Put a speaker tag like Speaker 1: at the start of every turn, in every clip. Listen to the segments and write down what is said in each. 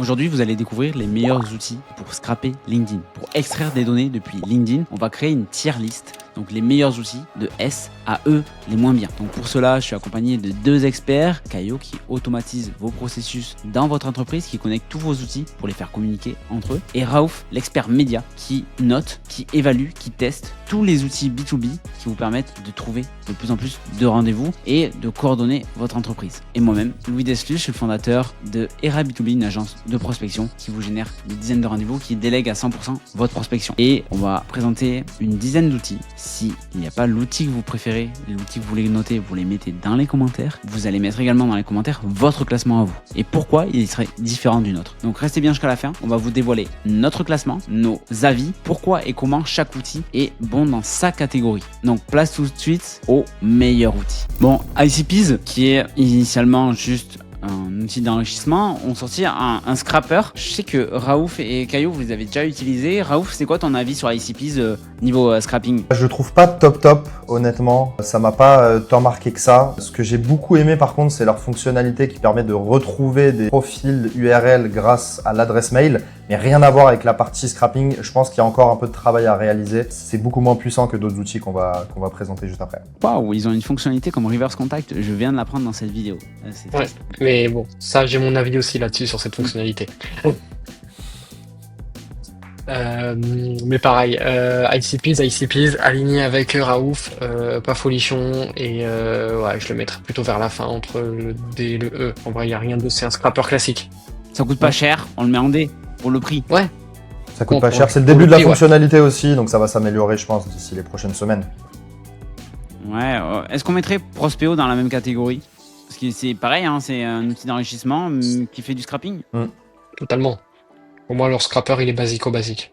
Speaker 1: Aujourd'hui, vous allez découvrir les meilleurs outils pour scraper LinkedIn. Pour extraire des données depuis LinkedIn, on va créer une tier list. Donc les meilleurs outils de S à E, les moins bien. Donc pour cela, je suis accompagné de 2 experts, Caio qui automatise vos processus dans votre entreprise, qui connecte tous vos outils pour les faire communiquer entre eux, et Raouf, l'expert média, qui note, qui évalue, qui teste tous les outils B2B qui vous permettent de trouver de plus en plus de rendez-vous et de coordonner votre entreprise. Et moi-même, Louis Deslus, je suis le fondateur de Era B2B, une agence de prospection qui vous génère des dizaines de rendez-vous, qui délègue à 100% votre prospection. Et on va présenter une dizaine d'outils. S'il n'y a pas l'outil que vous préférez, l'outil que vous voulez noter, vous les mettez dans les commentaires. Vous allez mettre également dans les commentaires votre classement à vous et pourquoi il serait différent du nôtre. Donc restez bien jusqu'à la fin, on va vous dévoiler notre classement, nos avis, pourquoi et comment chaque outil est bon dans sa catégorie. Donc place tout de suite au meilleur outil. Bon, ICPs, qui est initialement juste un outil d'enrichissement, ont sorti un scrapper. Je sais que Raouf et Caio, vous les avez déjà utilisés. Raouf, c'est quoi ton avis sur ICPs niveau scrapping?
Speaker 2: Je trouve pas top, honnêtement. Ça m'a pas tant marqué que ça. Ce que j'ai beaucoup aimé par contre, c'est leur fonctionnalité qui permet de retrouver des profils URL grâce à l'adresse mail, mais rien à voir avec la partie scrapping. Je pense qu'il y a encore un peu de travail à réaliser. C'est beaucoup moins puissant que d'autres outils qu'on va présenter juste après.
Speaker 1: Waouh, ils ont une fonctionnalité comme Reverse Contact. Je viens de l'apprendre dans cette vidéo. C'est
Speaker 3: Ouais, mais bon, ça j'ai mon avis aussi là-dessus sur cette fonctionnalité. Mais pareil, ICPs alignés avec Raouf, pas folichon, et ouais, je le mettrais plutôt vers la fin entre le D et le E. En vrai, il n'y a rien de, c'est un scrapper classique.
Speaker 1: Ça coûte pas cher, on le met en D pour le prix.
Speaker 3: Ouais.
Speaker 2: Ça coûte
Speaker 3: Bon,
Speaker 2: pas
Speaker 3: pour-
Speaker 2: cher. C'est le
Speaker 3: pour
Speaker 2: début
Speaker 3: le
Speaker 2: de la
Speaker 3: prix, ouais.
Speaker 2: fonctionnalité aussi, donc ça va s'améliorer, je pense, d'ici les prochaines semaines.
Speaker 1: Ouais, est-ce qu'on mettrait Prospeo dans la même catégorie? Parce que c'est pareil, hein, c'est un outil d'enrichissement qui fait du scrapping.
Speaker 3: Totalement. Pour moi, leur scrapper, il est basico-basique.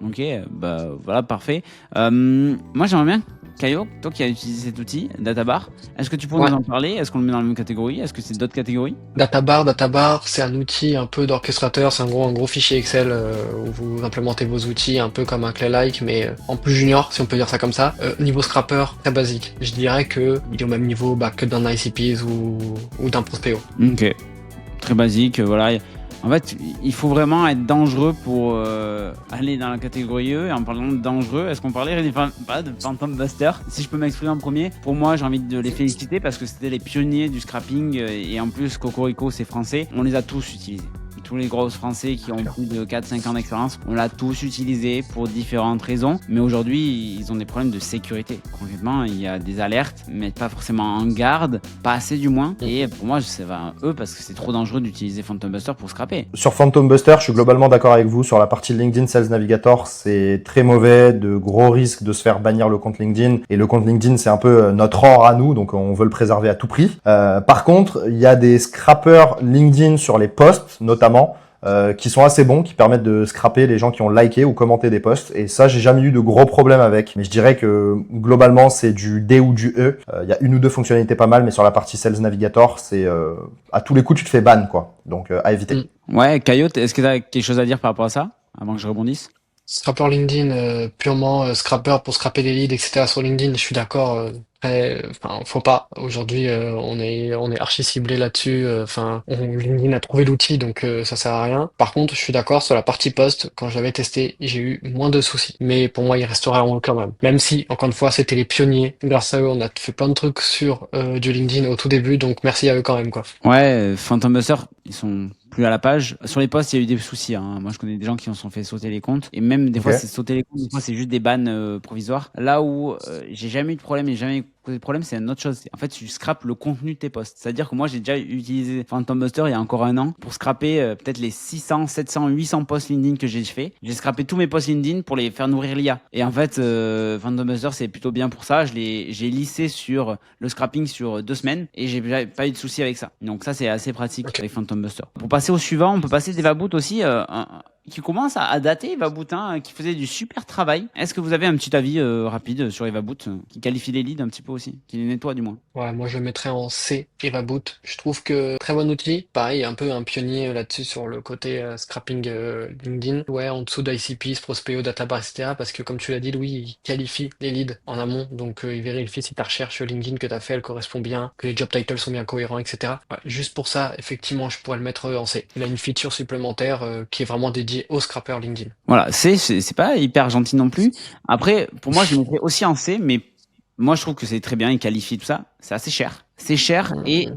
Speaker 1: Ok, bah voilà, parfait. Moi j'aimerais bien, Caio, toi qui as utilisé cet outil, Databar, est-ce que tu pourrais
Speaker 3: Ouais.
Speaker 1: nous en parler? Est-ce qu'on le met dans la même catégorie? Est-ce que c'est d'autres catégories?
Speaker 3: Databar, c'est un outil un peu d'orchestrateur, c'est un gros fichier Excel où vous implémentez vos outils un peu comme un Clay-like, mais en plus junior, si on peut dire ça comme ça. Niveau scrapper, très basique. Je dirais que il est au même niveau que d'un ICPs ou d'un Prospeo.
Speaker 1: Ok, très basique, voilà. En fait, il faut vraiment être dangereux pour aller dans la catégorie E. Et en parlant de dangereux, est-ce qu'on parlait pas de Phantom Buster? Si je peux m'exprimer en premier, pour moi, j'ai envie de les féliciter parce que c'était les pionniers du scrapping. Et en plus, Cocorico, c'est français. On les a tous utilisés. Tous les gros français qui ont plus de 4-5 ans d'expérience, on l'a tous utilisé pour différentes raisons. Mais aujourd'hui, ils ont des problèmes de sécurité. Concrètement, il y a des alertes, mais pas forcément en garde, pas assez du moins. Et pour moi, ça va eux parce que c'est trop dangereux d'utiliser Phantom Buster pour scraper.
Speaker 2: Sur Phantom Buster, je suis globalement d'accord avec vous. Sur la partie LinkedIn Sales Navigator, c'est très mauvais, de gros risques de se faire bannir le compte LinkedIn. Et le compte LinkedIn, c'est un peu notre or à nous, donc on veut le préserver à tout prix. Par contre, il y a des scrappers LinkedIn sur les posts, notamment, qui sont assez bons, qui permettent de scraper les gens qui ont liké ou commenté des posts. Et ça, j'ai jamais eu de gros problèmes avec. Mais je dirais que globalement, c'est du D ou du E. Il y a une ou deux fonctionnalités pas mal, mais sur la partie Sales Navigator, c'est à tous les coups, tu te fais ban, quoi. Donc à éviter.
Speaker 1: Ouais, Caillot, est-ce que tu as quelque chose à dire par rapport à ça, avant que je rebondisse?
Speaker 3: Scrapper LinkedIn, purement scrapper pour scraper les leads, etc. sur LinkedIn, je suis d'accord. Enfin, faut pas. Aujourd'hui, on est archi ciblé là-dessus. Enfin, LinkedIn a trouvé l'outil, donc ça sert à rien. Par contre, je suis d'accord sur la partie post. Quand je l'avais testé, j'ai eu moins de soucis. Mais pour moi, il restera en haut quand même. Même si, encore une fois, c'était les pionniers. Grâce à eux, on a fait plein de trucs sur du LinkedIn au tout début, donc merci à eux quand même, quoi.
Speaker 1: Ouais, Phantom Buster, ils sont plus à la page. Sur les posts, il y a eu des soucis. Hein. Moi, je connais des gens qui en sont fait sauter les comptes. Et même des fois,
Speaker 2: Ok.
Speaker 1: c'est sauter les comptes, des fois, c'est juste des bans provisoires. Là où j'ai jamais eu de problème et jamais causé de problème, c'est une autre chose. En fait, tu scrapes le contenu de tes posts. C'est-à-dire que moi, j'ai déjà utilisé Phantom Buster il y a encore un an pour scraper peut-être les 600, 700, 800 posts LinkedIn que j'ai fait. J'ai scrapé tous mes posts LinkedIn pour les faire nourrir l'IA. Et en fait, Phantom Buster, c'est plutôt bien pour ça. J'ai lissé sur le scrapping sur 2 semaines et j'ai pas eu de soucis avec ça. Donc ça, c'est assez pratique avec Phantom Buster. Pour passer au suivant, on peut passer DevaBoot aussi. qui commence à dater Evaboot, hein, qui faisait du super travail. Est-ce que vous avez un petit avis rapide sur Evaboot, qui qualifie les leads un petit peu aussi, qui les nettoie du moins?
Speaker 3: Ouais, moi je le mettrais en C, EvaBoot. Je trouve que très bon outil. Pareil, un peu un pionnier là-dessus sur le côté scrapping LinkedIn. Ouais, en dessous d'ICP, Prospeo, Databar, etc. Parce que comme tu l'as dit, Louis, il qualifie les leads en amont. Donc il vérifie si ta recherche LinkedIn que tu as fait, elle correspond bien, que les job titles sont bien cohérents, etc. Ouais, juste pour ça, effectivement, je pourrais le mettre en C. Il a une feature supplémentaire qui est vraiment dédiée aux scrappers LinkedIn.
Speaker 1: Voilà, c'est pas hyper gentil non plus. Après, pour moi, je le mettrais aussi en C, mais moi, je trouve que c'est très bien, il qualifie tout ça. C'est assez cher. C'est cher et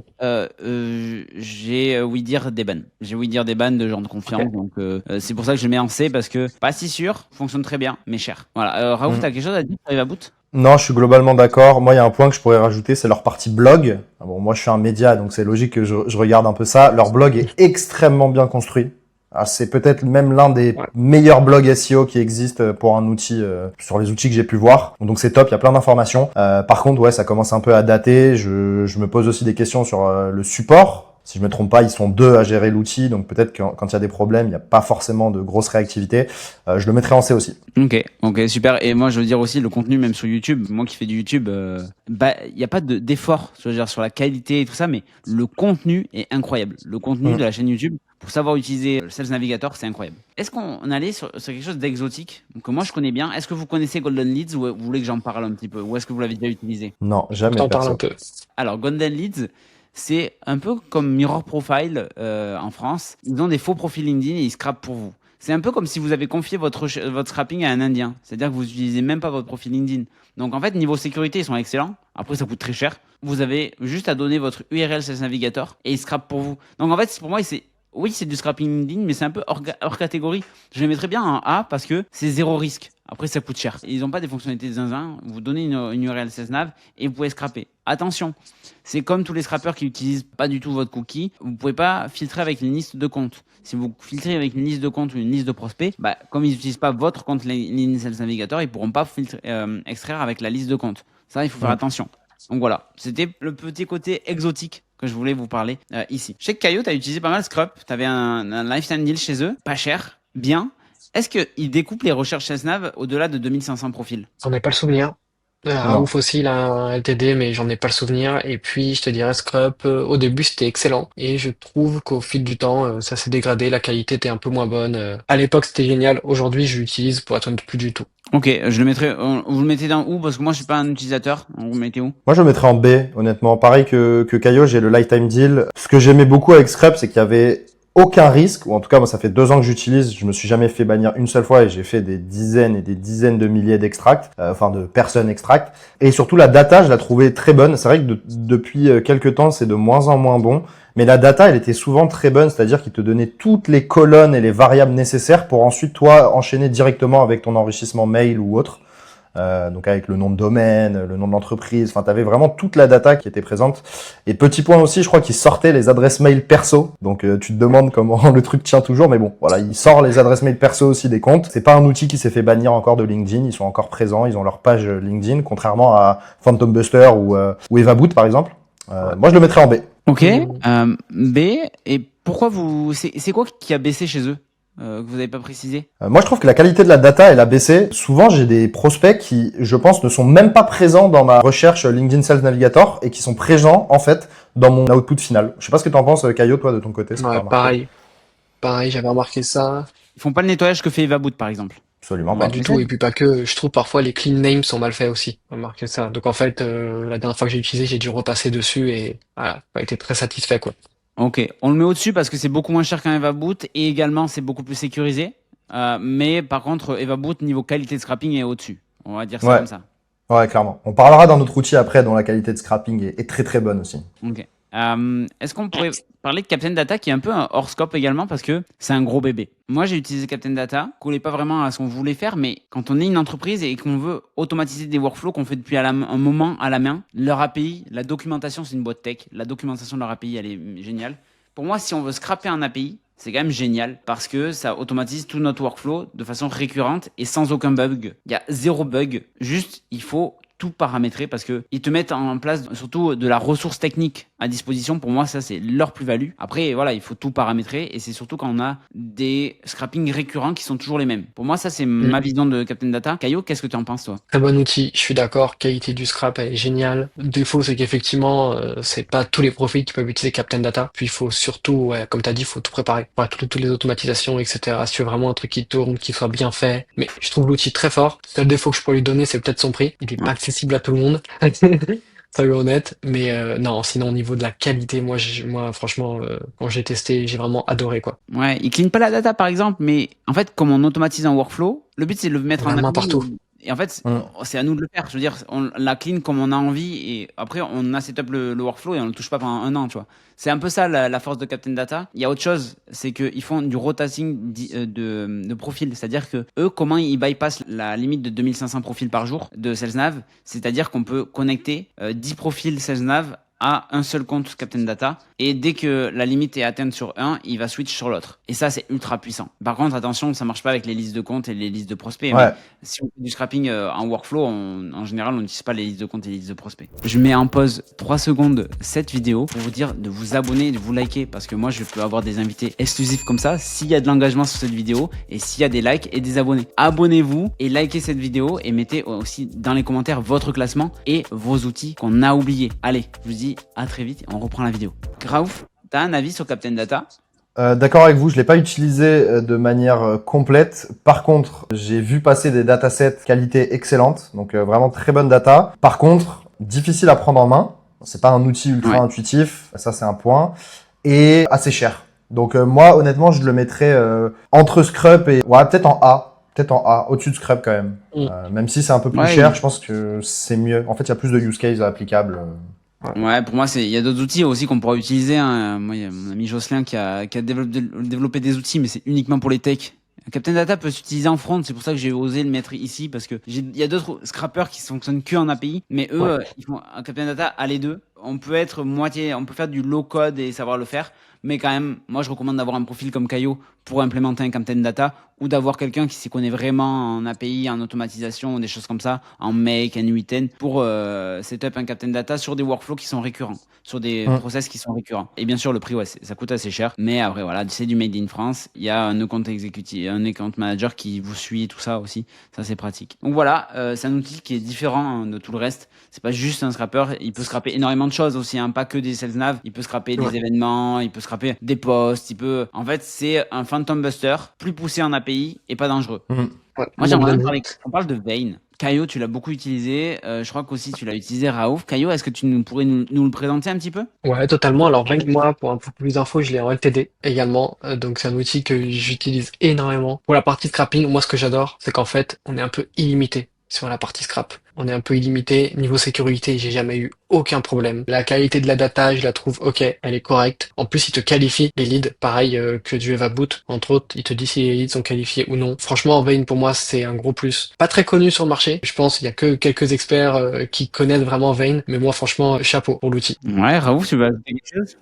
Speaker 1: j'ai ouï dire des bans. J'ai ouï dire des bans de gens de confiance.
Speaker 3: Ok.
Speaker 1: Donc, c'est pour ça que je le mets en C parce que pas si sûr, fonctionne très bien, mais cher. Voilà. Raoul,
Speaker 2: Mm.
Speaker 1: t'as quelque chose à dire sur Evaboot?
Speaker 2: Non, je suis globalement d'accord. Moi, il y a un point que je pourrais rajouter, c'est leur partie blog. Ah bon, moi, je suis un média, donc c'est logique que je regarde un peu ça. Leur blog est extrêmement bien construit. Ah, c'est peut-être même l'un des
Speaker 3: Ouais.
Speaker 2: meilleurs blogs SEO qui existent pour un outil, sur les outils que j'ai pu voir. Donc c'est top, il y a plein d'informations. Par contre, ouais, ça commence un peu à dater. Je me pose aussi des questions sur le support. Si je me trompe pas, ils sont deux à gérer l'outil, donc peut-être que quand il y a des problèmes, il n'y a pas forcément de grosse réactivité. Je le mettrai en C aussi.
Speaker 1: Ok, super. Et moi, je veux dire aussi le contenu, même sur YouTube. Moi qui fais du YouTube, il n'y a pas d'effort, je veux dire, sur la qualité et tout ça, mais le contenu est incroyable. Le contenu de la chaîne YouTube, pour savoir utiliser le Sales Navigator, c'est incroyable. Est-ce qu'on allait sur quelque chose d'exotique, que moi je connais bien? Est-ce que vous connaissez Golden Leads ou vous voulez que j'en parle un petit peu? Ou est-ce que vous l'avez déjà utilisé?
Speaker 2: Non,
Speaker 3: Je
Speaker 2: jamais
Speaker 3: t'en parle un
Speaker 2: perso.
Speaker 3: peu.
Speaker 1: Alors, Golden Leads, c'est un peu comme Mirror Profile en France. Ils ont des faux profils LinkedIn et ils scrapent pour vous. C'est un peu comme si vous avez confié votre scrapping à un Indien. C'est-à-dire que vous n'utilisez même pas votre profil LinkedIn. Donc en fait, niveau sécurité, ils sont excellents. Après, ça coûte très cher. Vous avez juste à donner votre URL Sales Navigator et ils scrapent pour vous. Donc en fait, pour moi, oui, c'est du scrapping LinkedIn, mais c'est un peu hors catégorie. Je les mettrais bien en A parce que c'est zéro risque. Après, ça coûte cher. Ils n'ont pas des fonctionnalités de zinzin. Vous donnez une URL SalesNav et vous pouvez scraper. Attention, c'est comme tous les scrappers qui n'utilisent pas du tout votre cookie. Vous ne pouvez pas filtrer avec une liste de comptes. Si vous filtrez avec une liste de comptes ou une liste de prospects, comme ils n'utilisent pas votre compte LinkedIn Sales Navigator, ils ne pourront pas extraire avec la liste de comptes. Ça, il faut faire attention. Donc voilà, c'était le petit côté exotique que je voulais vous parler ici. Je sais que Caillou, tu as utilisé pas mal Scrup. Tu avais un lifetime deal chez eux, pas cher, bien. Est-ce qu'ils découpent les recherches SalesNav au-delà de 2500 profils?
Speaker 3: J'en ai pas le souvenir.
Speaker 2: Non.
Speaker 3: Raouf aussi, il a un LTD, mais j'en ai pas le souvenir. Et puis, je te dirais, Scrub, au début, c'était excellent. Et je trouve qu'au fil du temps, ça s'est dégradé. La qualité était un peu moins bonne. À l'époque, c'était génial. Aujourd'hui, je l'utilise pour être honnête plus du tout.
Speaker 1: Ok, je le mettrai. Vous le mettez dans où? Parce que moi, je suis pas un utilisateur. Vous le mettez où?
Speaker 2: Moi, je le mettrais en B, honnêtement. Pareil que Caio, j'ai le lifetime deal. Ce que j'aimais beaucoup avec Scrap, c'est qu'il y avait aucun risque, ou en tout cas, moi, ça fait 2 ans que j'utilise. Je me suis jamais fait bannir une seule fois et j'ai fait des dizaines et des dizaines de milliers d'extracts, enfin de personnes extracts. Et surtout, la data, je la trouvais très bonne. C'est vrai que depuis quelques temps, c'est de moins en moins bon. Mais la data, elle était souvent très bonne, c'est-à-dire qu'il te donnait toutes les colonnes et les variables nécessaires pour ensuite, toi, enchaîner directement avec ton enrichissement mail ou autre. Donc avec le nom de domaine, le nom de l'entreprise, enfin t'avais vraiment toute la data qui était présente. Et petit point aussi, je crois qu'il sortait les adresses mail perso. Donc tu te demandes comment le truc tient toujours, mais bon, voilà, il sort les adresses mail perso aussi des comptes. C'est pas un outil qui s'est fait bannir encore de LinkedIn, ils sont encore présents, ils ont leur page LinkedIn, contrairement à Phantom Buster ou Evaboot par exemple. Moi je le mettrais en B.
Speaker 1: Ok, B. Et pourquoi c'est quoi qui a baissé chez eux que vous n'avez pas précisé?
Speaker 2: Moi, je trouve que la qualité de la data, elle a baissé. Souvent, j'ai des prospects qui, je pense, ne sont même pas présents dans ma recherche LinkedIn Sales Navigator et qui sont présents, en fait, dans mon output final. Je sais pas ce que t'en penses, Caio, toi, de ton côté, ce que t'as
Speaker 3: Ouais,
Speaker 2: remarqué.
Speaker 3: pareil, j'avais remarqué ça.
Speaker 1: Ils font pas le nettoyage que fait Evaboot, par exemple.
Speaker 2: Absolument
Speaker 3: Pas
Speaker 2: pas.
Speaker 3: du
Speaker 1: Ok.
Speaker 3: tout. Et puis pas que. Je trouve parfois les clean names sont mal faits aussi. Remarqué ça. Donc en fait, la dernière fois que j'ai utilisé, j'ai dû repasser dessus et voilà, pas été très satisfait quoi.
Speaker 1: Ok, on le met au-dessus parce que c'est beaucoup moins cher qu'un Evaboot et également c'est beaucoup plus sécurisé. Mais par contre, Evaboot, niveau qualité de scrapping, est au-dessus. On va dire ça
Speaker 2: Ouais,
Speaker 1: comme ça.
Speaker 2: ouais, clairement. On parlera d'un autre outil après dont la qualité de scrapping est très très bonne aussi.
Speaker 1: Ok. Est-ce qu'on pourrait parler de Captain Data qui est un peu un hors scope également parce que c'est un gros bébé. Moi j'ai utilisé Captain Data, collait pas vraiment à ce qu'on voulait faire, mais quand on est une entreprise et qu'on veut automatiser des workflows qu'on fait depuis un moment à la main, leur API, la documentation c'est une boîte tech, la documentation de leur API elle est géniale. Pour moi si on veut scraper un API, c'est quand même génial parce que ça automatise tout notre workflow de façon récurrente et sans aucun bug. Il y a zéro bug, juste il faut tout paramétrer parce que ils te mettent en place surtout de la ressource technique à disposition. Pour moi, ça c'est leur plus-value. Après, voilà, il faut tout paramétrer et c'est surtout quand on a des scrappings récurrents qui sont toujours les mêmes. Pour moi, ça c'est ma vision de Captain Data. Caillot, qu'est-ce que tu en penses toi?
Speaker 3: Très bon outil, je suis d'accord. Qualité du scrap, elle est géniale. Le défaut, c'est qu'effectivement, c'est pas tous les profils qui peuvent utiliser Captain Data. Puis il faut surtout, ouais, comme tu as dit, il faut tout préparer. Voilà, toutes les automatisations, etc. Si tu veux vraiment un truc qui tourne, qui soit bien fait. Mais je trouve l'outil très fort. Le seul défaut que je peux lui donner, c'est peut-être son prix. Il est pas accessible à tout le monde. Soyons honnêtes. Mais non, sinon au niveau de la qualité, moi franchement, quand j'ai testé, j'ai vraiment adoré quoi.
Speaker 1: Ouais, il clean pas la data par exemple, mais en fait, comme on automatise un workflow, le but c'est de le mettre
Speaker 3: La
Speaker 1: en
Speaker 3: main
Speaker 1: API.
Speaker 3: partout.
Speaker 1: Et en fait, c'est à nous de le faire. Je veux dire, on la clean comme on a envie et après, on a setup le workflow et on le touche pas pendant un an, tu vois. C'est un peu ça la force de Captain Data. Il y a autre chose, c'est qu'ils font du rotating de profils. C'est-à-dire que eux, comment ils bypassent la limite de 2500 profils par jour de SalesNav. C'est-à-dire qu'on peut connecter 10 profils SalesNav à un seul compte Captain Data et dès que la limite est atteinte sur un, il va switch sur l'autre. Et ça, c'est ultra puissant. Par contre, attention, ça marche pas avec les listes de comptes et les listes de prospects.
Speaker 2: Ouais.
Speaker 1: Mais si on fait du scrapping en workflow, en général, on n'utilise pas les listes de comptes et les listes de prospects. Je mets en pause 3 secondes cette vidéo pour vous dire de vous abonner, de vous liker parce que moi, je peux avoir des invités exclusifs comme ça s'il y a de l'engagement sur cette vidéo et s'il y a des likes et des abonnés. Abonnez-vous et likez cette vidéo et mettez aussi dans les commentaires votre classement et vos outils qu'on a oubliés. Allez, je vous dis à très vite et on reprend la vidéo. Raouf, t'as un avis sur Captain Data?
Speaker 2: D'accord avec vous, je l'ai pas utilisé de manière complète. Par contre, j'ai vu passer des datasets qualité excellente, donc vraiment très bonne data. Par contre, difficile à prendre en main. C'est pas un outil ultra intuitif, ça c'est un point, et assez cher. Donc moi, honnêtement, je le mettrais entre Scrub et ouais, peut-être en A. Peut-être en A, au-dessus de Scrub quand même. Même si c'est un peu plus cher, je pense que c'est mieux. En fait, il y a plus de use cases applicables.
Speaker 1: Ouais, pour moi, il y a d'autres outils aussi qu'on pourra utiliser. Hein. Moi, il y a mon ami Jocelyn qui a développé des outils, mais c'est uniquement pour les techs. Captain Data peut s'utiliser en front, c'est pour ça que j'ai osé le mettre ici, parce que il y a d'autres scrappers qui fonctionnent que en API, mais eux, ils font un Captain Data à les deux. On peut être on peut faire du low code et savoir le faire, mais quand même, moi je recommande d'avoir un profil comme Caillot pour implémenter un Captain Data, ou d'avoir quelqu'un qui s'y connaît vraiment en API, en automatisation, des choses comme ça, en make, en U10, pour setup un Captain Data sur des workflows qui sont récurrents, sur des process qui sont récurrents. Et bien sûr, le prix, ouais, ça coûte assez cher, mais après, voilà, c'est du made in France. Il y a un compte exécutif, un account manager qui vous suit et tout ça aussi. Ça, c'est pratique. Donc voilà, c'est un outil qui est différent de tout le reste. C'est pas juste un scrapper, il peut scraper énormément de choses aussi, hein, pas que des sales nav. Il peut scraper des événements, il peut scraper des posts, en fait, c'est un Phantom Buster plus poussé en API et pas dangereux. Moi, j'aimerais parler. On parle de Vein. Caillot, tu l'as beaucoup utilisé. Je crois qu'aussi tu l'as utilisé, Raouf. Caillot, est-ce que tu pourrais nous le présenter un petit peu?
Speaker 3: Ouais, totalement. Alors, rien que moi, pour un peu plus d'infos, je l'ai en LTD également. Donc, c'est un outil que j'utilise énormément. Pour la partie scrapping, moi, ce que j'adore, c'est qu'en fait, on est un peu illimité sur la partie scrap. On est un peu illimité. Niveau sécurité, j'ai jamais eu aucun problème. La qualité de la data, je la trouve ok, elle est correcte. En plus, il te qualifie les leads, pareil que du Eva Boot. Entre autres, il te dit si les leads sont qualifiés ou non. Franchement, Vein, pour moi, c'est un gros plus. Pas très connu sur le marché. Je pense qu'il y a que quelques experts qui connaissent vraiment Vein. Mais moi, franchement, chapeau pour l'outil.
Speaker 1: Ouais, Raouf, tu vas ajouter quelque chose?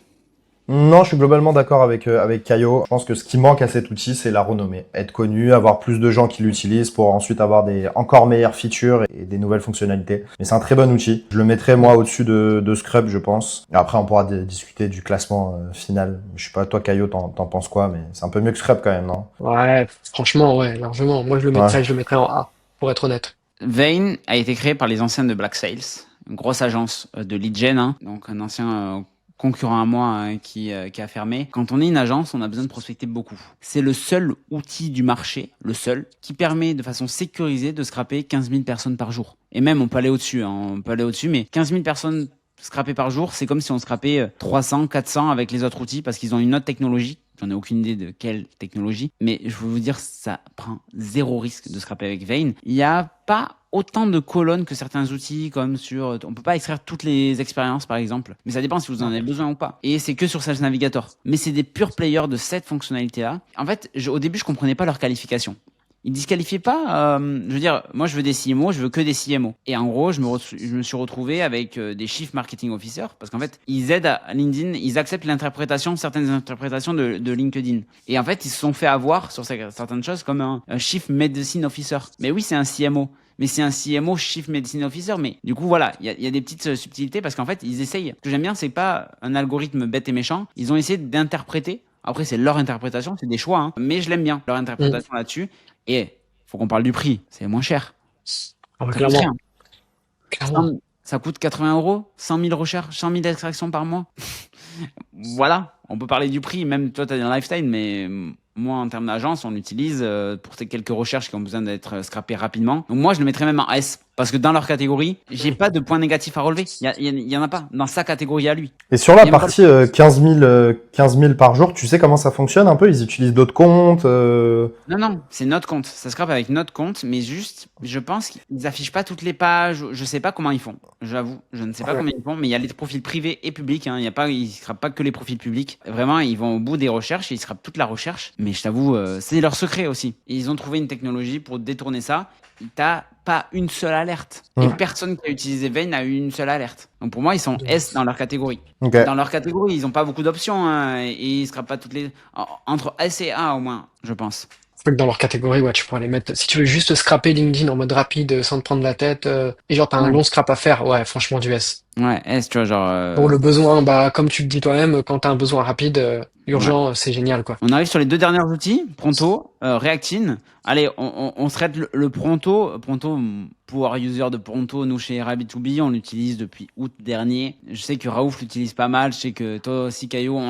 Speaker 2: Non, je suis globalement d'accord avec Caio. Je pense que ce qui manque à cet outil, c'est la renommée. Être connu, avoir plus de gens qui l'utilisent pour ensuite avoir des encore meilleures features et des nouvelles fonctionnalités. Mais c'est un très bon outil. Je le mettrais moi au-dessus de Scrub, je pense. Et après, on pourra discuter du classement final. Je sais pas, toi Caio, t'en penses quoi? Mais c'est un peu mieux que Scrub quand même, non?
Speaker 3: Ouais, franchement, ouais, largement. Moi, je le mettrais en A, pour être honnête.
Speaker 1: Vein a été créé par les anciens de Black Sales, une grosse agence de lead gen, hein, donc un ancien concurrent à moi hein, qui a fermé. Quand on est une agence, on a besoin de prospecter beaucoup. C'est le seul outil du marché, le seul, qui permet de façon sécurisée de scraper 15 000 personnes par jour. Et même, on peut aller au-dessus, mais 15 000 personnes scrapées par jour, c'est comme si on scrapait 300, 400 avec les autres outils parce qu'ils ont une autre technologie. J'en ai aucune idée de quelle technologie, mais je veux vous dire, ça prend zéro risque de scraper avec Vein. Il n'y a pas autant de colonnes que certains outils, comme sur... On peut pas extraire toutes les expériences, par exemple, mais ça dépend si vous en avez besoin ou pas. Et c'est que sur Sales Navigator. Mais c'est des purs players de cette fonctionnalité-là. En fait, au début, je comprenais pas leur qualification. ils disqualifiaient pas. Je veux dire, moi je veux des CMO, je veux que des CMO. Et en gros, je me suis retrouvé avec des Chief Marketing Officers parce qu'en fait, ils aident à LinkedIn, ils acceptent certaines interprétations de LinkedIn. Et en fait, ils se sont fait avoir sur certaines choses comme un Chief Medicine Officer. Mais oui, c'est un CMO. Mais c'est un CMO Chief Medicine Officer. Mais du coup, voilà, il y a des petites subtilités parce qu'en fait, ils essayent. Ce que j'aime bien, c'est pas un algorithme bête et méchant. Ils ont essayé d'interpréter. Après, c'est leur interprétation, c'est des choix. Hein. Mais je l'aime bien, leur interprétation là-dessus. Et faut qu'on parle du prix. C'est moins cher.
Speaker 3: Ah ouais,
Speaker 1: Ça coûte rien.
Speaker 3: clairement.
Speaker 1: Ça coûte 80 €, 100 000 recherches, 100 000 extractions par mois. Voilà, on peut parler du prix. Même toi, tu as un lifestyle, mais moi, en termes d'agence, on l'utilise pour ces quelques recherches qui ont besoin d'être scrappées rapidement. Donc moi, je le mettrais même en S. Parce que dans leur catégorie, j'ai pas de points négatifs à relever. Il y en a pas dans sa catégorie à lui.
Speaker 2: Et sur la partie 15 000 par jour, tu sais comment ça fonctionne un peu? Ils utilisent d'autres comptes
Speaker 1: Non, c'est notre compte. Ça scrape avec notre compte, mais juste, je pense qu'ils affichent pas toutes les pages. Je sais pas comment ils font. J'avoue, je ne sais pas comment ils font, mais il y a les profils privés et publics. Hein. Ils scrapent pas que les profils publics. Vraiment, ils vont au bout des recherches et ils scrapent toute la recherche. Mais je t'avoue, c'est leur secret aussi. Et ils ont trouvé une technologie pour détourner ça. T'as pas une seule alerte. Et personne qui a utilisé Vayne a eu une seule alerte. Donc pour moi, ils sont S dans leur catégorie.
Speaker 2: Okay.
Speaker 1: Dans leur catégorie, ils ont pas beaucoup d'options. Hein, et ils scrapent pas toutes les... Entre S et A au moins, je pense.
Speaker 3: C'est que dans leur catégorie, ouais, tu pourrais les mettre. Si tu veux juste scraper LinkedIn en mode rapide, sans te prendre la tête, et genre t'as un long scrap à faire, ouais, franchement du S.
Speaker 1: Ouais, S, tu vois, genre...
Speaker 3: Pour le besoin, bah comme tu le dis toi-même, quand t'as un besoin rapide, urgent, c'est génial, quoi.
Speaker 1: On arrive sur les deux derniers outils, Pronto, Reactine. Allez, on se traite le Pronto. Pronto, Power User de Pronto, nous chez Rabbit2B, on l'utilise depuis août dernier. Je sais que Raouf l'utilise pas mal, je sais que toi aussi, Caillou,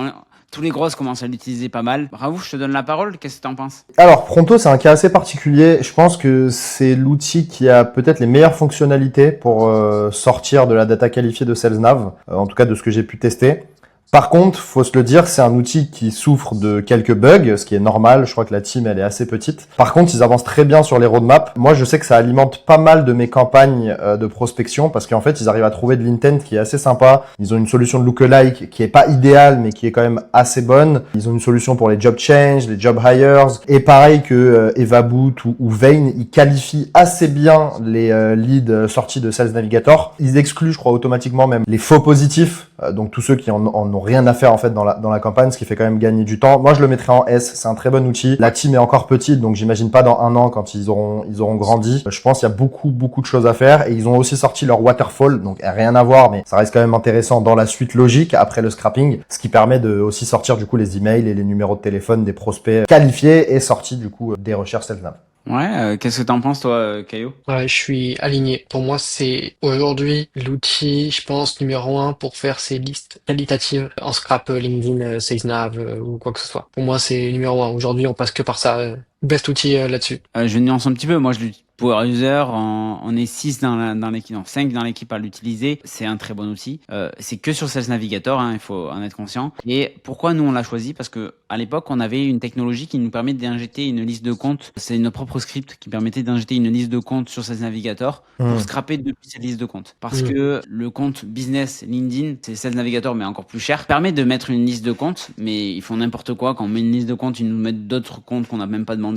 Speaker 1: tous les grosses commencent à l'utiliser pas mal. Raouf, je te donne la parole, qu'est-ce que t'en penses?
Speaker 2: Alors, Pronto, c'est un cas assez particulier. Je pense que c'est l'outil qui a peut-être les meilleures fonctionnalités pour sortir de la data qualifiée de SalesNav, en tout cas de ce que j'ai pu tester. Par contre, faut se le dire, c'est un outil qui souffre de quelques bugs, ce qui est normal. Je crois que la team, elle est assez petite. Par contre, ils avancent très bien sur les roadmaps. Moi, je sais que ça alimente pas mal de mes campagnes de prospection parce qu'en fait, ils arrivent à trouver de l'intent qui est assez sympa. Ils ont une solution de lookalike qui est pas idéale, mais qui est quand même assez bonne. Ils ont une solution pour les job change, les job hires. Et pareil que Evaboot ou Vayne, ils qualifient assez bien les leads sortis de Sales Navigator. Ils excluent, je crois, automatiquement même les faux positifs. Donc tous ceux qui en ont rien à faire en fait dans la campagne, ce qui fait quand même gagner du temps. Moi je le mettrais en S, c'est un très bon outil. La team est encore petite, donc j'imagine pas dans un an quand ils auront grandi. Je pense qu'il y a beaucoup de choses à faire et ils ont aussi sorti leur waterfall, donc rien à voir, mais ça reste quand même intéressant dans la suite logique après le scrapping, ce qui permet de aussi sortir du coup les emails et les numéros de téléphone des prospects qualifiés et sortis du coup des recherches SalesNav.
Speaker 1: Ouais, qu'est-ce que t'en penses toi, Caillou?
Speaker 3: Ouais, je suis aligné. Pour moi, c'est aujourd'hui l'outil, je pense, numéro un pour faire ces listes qualitatives en scrap LinkedIn, SalesNav ou quoi que ce soit. Pour moi, c'est numéro un. Aujourd'hui, on passe que par ça. Best outil là-dessus.
Speaker 1: Je nuance un petit peu. Moi, je l'utilise Power User. On est 6 dans l'équipe, non, 5 dans l'équipe à l'utiliser. C'est un très bon outil. C'est que sur Sales Navigator, hein, il faut en être conscient. Et pourquoi nous on l'a choisi? Parce que à l'époque, on avait une technologie qui nous permet d'injecter une liste de comptes. C'est notre propre script qui permettait d'injecter une liste de comptes sur Sales Navigator pour scraper depuis cette liste de comptes. Parce que le compte business LinkedIn, c'est Sales Navigator mais encore plus cher, permet de mettre une liste de comptes, mais ils font n'importe quoi. Quand on met une liste de comptes, ils nous mettent d'autres comptes qu'on n'a même pas demandé.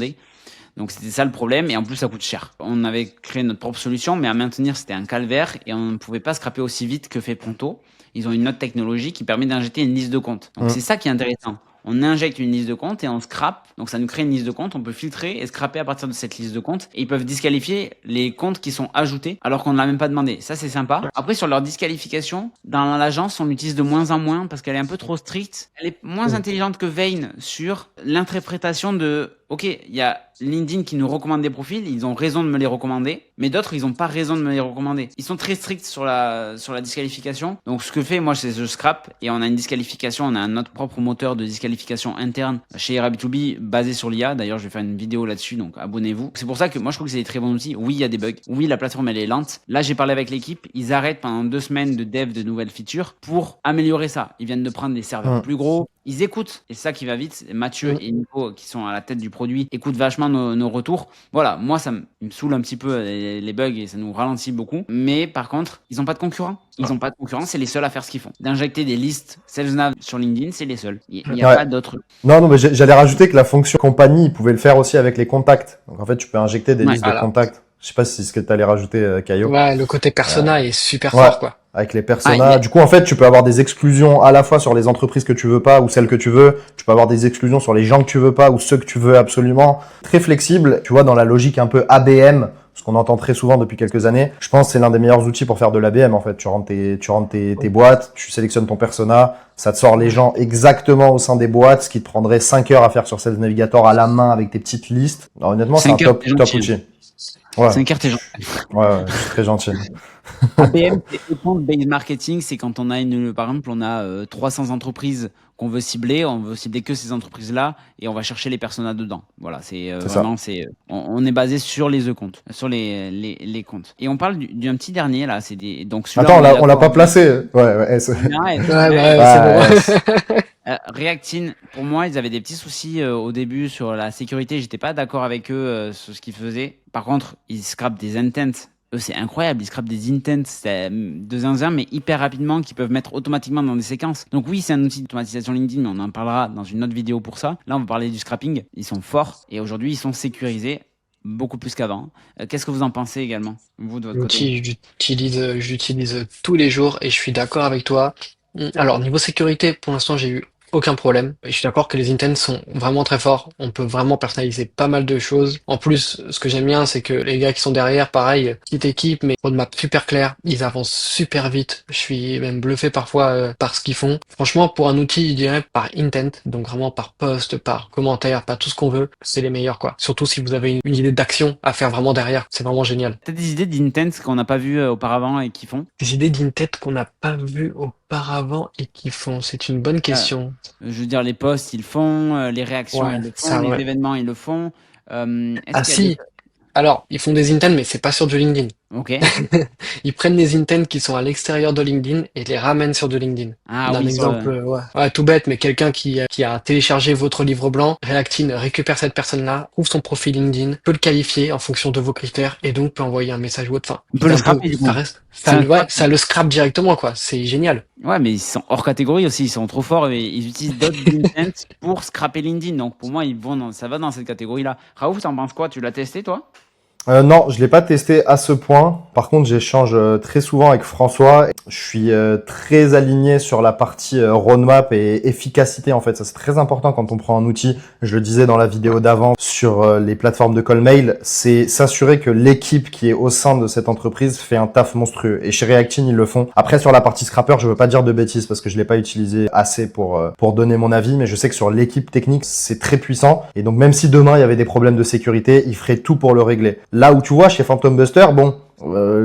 Speaker 1: Donc c'était ça le problème et en plus ça coûte cher. On avait créé notre propre solution mais à maintenir c'était un calvaire et on ne pouvait pas scraper aussi vite que fait Pronto. Ils ont une autre technologie qui permet d'injecter une liste de comptes. Donc c'est ça qui est intéressant. On injecte une liste de comptes et on scrape. Donc ça nous crée une liste de comptes. On peut filtrer et scraper à partir de cette liste de comptes. Et ils peuvent disqualifier les comptes qui sont ajoutés alors qu'on ne l'a même pas demandé. Ça c'est sympa. Après sur leur disqualification, dans l'agence on l'utilise de moins en moins parce qu'elle est un peu trop stricte. Elle est moins intelligente que Vayne sur l'interprétation de ok, il y a LinkedIn qui nous recommande des profils, ils ont raison de me les recommander, mais d'autres, ils ont pas raison de me les recommander. Ils sont très stricts sur la disqualification. Donc, ce que fait, moi, c'est je scrape et on a une disqualification, on a notre propre moteur de disqualification interne chez Rabbit2B basé sur l'IA. D'ailleurs, je vais faire une vidéo là-dessus, donc abonnez-vous. C'est pour ça que moi, je trouve que c'est des très bons outils. Oui, il y a des bugs. Oui, la plateforme, elle est lente. Là, j'ai parlé avec l'équipe, ils arrêtent pendant 2 semaines de dev de nouvelles features pour améliorer ça. Ils viennent de prendre des serveurs plus gros. Ils écoutent. Et c'est ça qui va vite. Mathieu et Nico, qui sont à la tête du produit écoute vachement nos retours. Voilà, moi il me saoule un petit peu les bugs et ça nous ralentit beaucoup. Mais par contre, ils n'ont pas de concurrents. Ils n'ont pas de concurrents, c'est les seuls à faire ce qu'ils font. D'injecter des listes SalesNav sur LinkedIn, c'est les seuls. Il n'y a pas d'autres.
Speaker 2: Non, mais j'allais rajouter que la fonction compagnie, ils pouvaient le faire aussi avec les contacts. Donc en fait, tu peux injecter des listes de contacts. Je sais pas si c'est ce que tu allais rajouter, Caio.
Speaker 3: Ouais, le côté persona est super fort, quoi.
Speaker 2: Avec les personas. Du coup, en fait, tu peux avoir des exclusions à la fois sur les entreprises que tu veux pas ou celles que tu veux. Tu peux avoir des exclusions sur les gens que tu veux pas ou ceux que tu veux absolument. Très flexible. Tu vois, dans la logique un peu ABM, ce qu'on entend très souvent depuis quelques années. Je pense que c'est l'un des meilleurs outils pour faire de l'ABM, en fait. Tu rentres tes boîtes, tu sélectionnes ton persona, ça te sort les gens exactement au sein des boîtes, ce qui te prendrait 5 heures à faire sur Sales Navigator à la main avec tes petites listes. Alors, honnêtement, c'est un top outil. Ouais.
Speaker 1: 5 heures, t'es gentil.
Speaker 2: Ouais, je suis très gentil.
Speaker 1: ABM, c'est Account Based Marketing, c'est quand on a par exemple, on a 300 entreprises qu'on veut cibler, on veut cibler que ces entreprises-là et on va chercher les personas dedans. Voilà, c'est vraiment, on est basé sur les comptes, sur les comptes. Et on parle d'un petit dernier là, c'est donc
Speaker 2: Attends, on l'a pas placé. Ouais, c'est
Speaker 3: bon.
Speaker 1: Reactin, pour moi, ils avaient des petits soucis au début sur la sécurité. J'étais pas d'accord avec eux sur ce qu'ils faisaient. Par contre, ils scrapent des intents. Eux, c'est incroyable. Ils scrapent des intents de zinzin, mais hyper rapidement, qu'ils peuvent mettre automatiquement dans des séquences. Donc oui, c'est un outil d'automatisation LinkedIn, mais on en parlera dans une autre vidéo pour ça. Là, on va parler du scrapping. Ils sont forts et aujourd'hui, ils sont sécurisés beaucoup plus qu'avant. Qu'est-ce que vous en pensez également, vous, de votre côté?
Speaker 3: J'utilise tous les jours et je suis d'accord avec toi. Alors, niveau sécurité, pour l'instant, j'ai eu aucun problème. Et je suis d'accord que les intents sont vraiment très forts. On peut vraiment personnaliser pas mal de choses. En plus, ce que j'aime bien, c'est que les gars qui sont derrière, pareil, petite équipe, mais roadmap super clair. Ils avancent super vite. Je suis même bluffé parfois par ce qu'ils font. Franchement, pour un outil, je dirais par intent, donc vraiment par post, par commentaire, par tout ce qu'on veut, c'est les meilleurs, quoi. Surtout si vous avez une idée d'action à faire vraiment derrière. C'est vraiment génial.
Speaker 1: T'as des idées d'intents qu'on n'a pas vu auparavant et qui font?
Speaker 3: Des idées d'intent qu'on n'a pas vues auparavant et qui font. C'est une bonne question.
Speaker 1: Je veux dire, les posts, ils le font, les réactions, ils le font, les événements, ils le font.
Speaker 3: Si. Alors, ils font des intents, mais c'est pas sur du LinkedIn.
Speaker 1: Ok.
Speaker 3: Ils prennent des intents qui sont à l'extérieur de LinkedIn et les ramènent sur de LinkedIn. Un exemple, tout bête, mais quelqu'un qui a téléchargé votre livre blanc, Reactin récupère cette personne-là, trouve son profil LinkedIn, peut le qualifier en fonction de vos critères et donc peut envoyer un message ou autre. Enfin,
Speaker 1: on peut le scraper, du coup.
Speaker 3: Ça le scrape directement, quoi. C'est génial.
Speaker 1: Ouais, mais ils sont hors catégorie aussi, ils sont trop forts et ils utilisent d'autres intents pour scraper LinkedIn. Donc pour moi, ça va dans cette catégorie-là. Raouf, t'en penses quoi? Tu l'as testé, toi?
Speaker 2: Non, je l'ai pas testé à ce point. Par contre, j'échange très souvent avec François. Je suis très aligné sur la partie roadmap et efficacité. En fait, ça c'est très important quand on prend un outil. Je le disais dans la vidéo d'avant sur les plateformes de call mail, c'est s'assurer que l'équipe qui est au sein de cette entreprise fait un taf monstrueux. Et chez Reactin, ils le font. Après, sur la partie scrapper, je veux pas dire de bêtises parce que je l'ai pas utilisé assez pour donner mon avis, mais je sais que sur l'équipe technique, c'est très puissant. Et donc, même si demain il y avait des problèmes de sécurité, ils feraient tout pour le régler. Là où tu vois, chez Phantom Buster,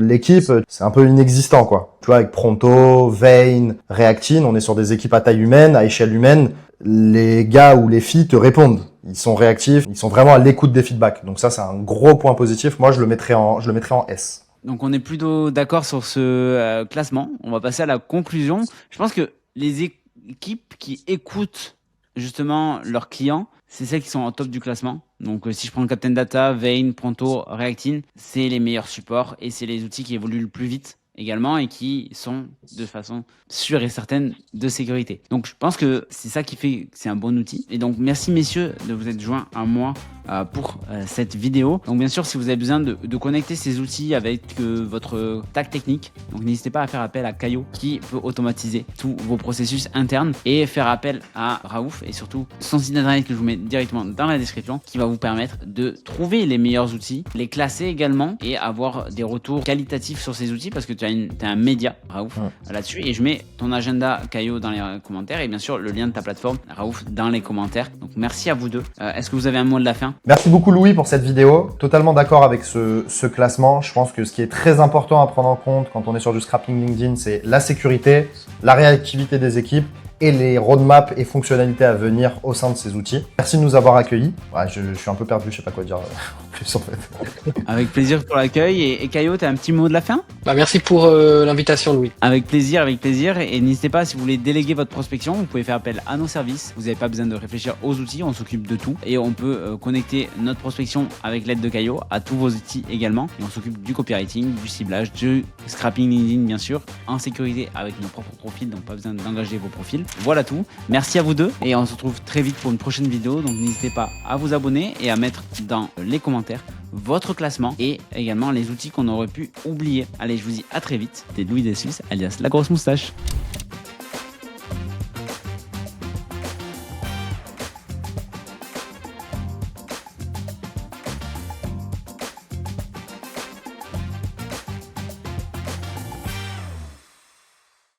Speaker 2: l'équipe, c'est un peu inexistant, quoi. Tu vois, avec Pronto, Vane, Reactin, on est sur des équipes à taille humaine, à échelle humaine. Les gars ou les filles te répondent. Ils sont réactifs, ils sont vraiment à l'écoute des feedbacks. Donc ça, c'est un gros point positif. Moi, je le mettrais en S.
Speaker 1: Donc on est plutôt d'accord sur ce classement. On va passer à la conclusion. Je pense que les équipes qui écoutent justement leurs clients, c'est celles qui sont en top du classement. Donc si je prends Captain Data, Vane, Pronto, Reactin, c'est les meilleurs supports et c'est les outils qui évoluent le plus vite également et qui sont de façon sûre et certaine de sécurité. Donc je pense que c'est ça qui fait que c'est un bon outil. Et donc merci messieurs de vous être joints à moi pour cette vidéo. Donc bien sûr, si vous avez besoin de connecter ces outils avec votre tag technique, donc n'hésitez pas à faire appel à Caio qui peut automatiser tous vos processus internes et faire appel à Raouf et surtout son site internet que je vous mets directement dans la description qui va vous permettre de trouver les meilleurs outils, les classer également et avoir des retours qualitatifs sur ces outils parce que tu as un média Raouf là-dessus et je mets ton agenda Caio dans les commentaires et bien sûr le lien de ta plateforme Raouf dans les commentaires. Donc merci à vous deux. Est-ce que vous avez un mot de la fin?
Speaker 2: Merci beaucoup Louis pour cette vidéo. Totalement d'accord avec ce classement. Je pense que ce qui est très important à prendre en compte quand on est sur du scrapping LinkedIn, c'est la sécurité, la réactivité des équipes et les roadmaps et fonctionnalités à venir au sein de ces outils. Merci de nous avoir accueillis. Ouais, je suis un peu perdu, je sais pas quoi dire en plus en fait.
Speaker 1: Avec plaisir pour l'accueil. Et Caio, tu as un petit mot de la fin?
Speaker 3: Bah, merci pour l'invitation, Louis.
Speaker 1: Avec plaisir, avec plaisir. Et n'hésitez pas, si vous voulez déléguer votre prospection, vous pouvez faire appel à nos services. Vous n'avez pas besoin de réfléchir aux outils, on s'occupe de tout. Et on peut connecter notre prospection avec l'aide de Caio à tous vos outils également. Et on s'occupe du copywriting, du ciblage, du scrapping LinkedIn bien sûr, en sécurité avec nos propres profils, donc pas besoin d'engager vos profils. Voilà tout. Merci à vous deux et on se retrouve très vite pour une prochaine vidéo. Donc n'hésitez pas à vous abonner et à mettre dans les commentaires votre classement et également les outils qu'on aurait pu oublier. Allez, je vous dis à très vite. C'était Louis Dessus, alias La Grosse Moustache.